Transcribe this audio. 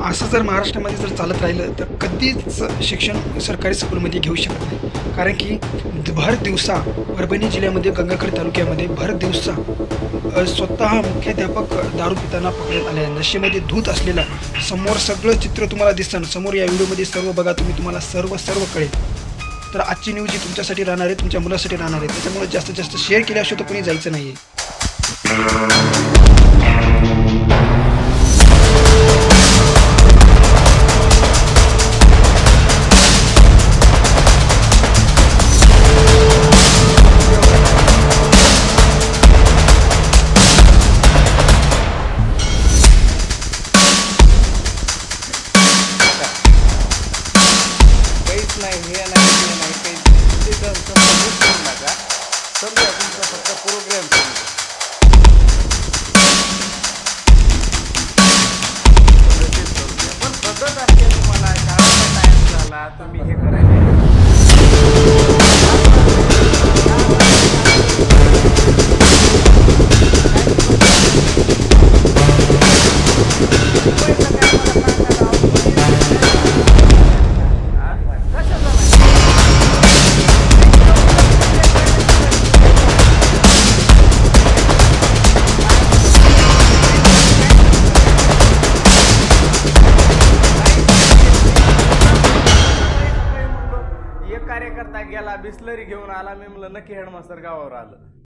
असं जर महाराष्ट्रामध्ये जर चालत राहिलं तर कधीच शिक्षण सरकारी स्कूलमध्ये घेऊ शकत नाही. कारण की भर दिवसा परभणी जिल्ह्यामध्ये गंगाखेड तालुक्यामध्ये भर दिवसा स्वतः मुख्याध्यापक दारू पिताना पकडण्यात आले आहे. नशेमध्ये धूत असलेला समोर सगळं चित्र तुम्हाला दिसतं. समोर या व्हिडिओमध्ये सर्व बघा तुम्ही, तुम्हाला सर्व कळेल. तर आजची न्यूज ही तुमच्यासाठी राहणार आहे, तुमच्या मुलासाठी राहणार आहे. त्याच्यामुळे जास्तीत जास्त शेअर केल्याशिवाय तर कोणी जायचं नाही आहे. नाही हे नाही ते नाही काही ते तर समजा करू नका. समजा तुमचा फक्त प्रोग्राम पण बघत असते तुम्हाला शाळेचा टाइम झाला तुम्ही हे करायला कार्यकर्ता गेला बिस्लरी घेऊन आला. मी म्हणलं नक्की हेडमास्टर गावावर आलं.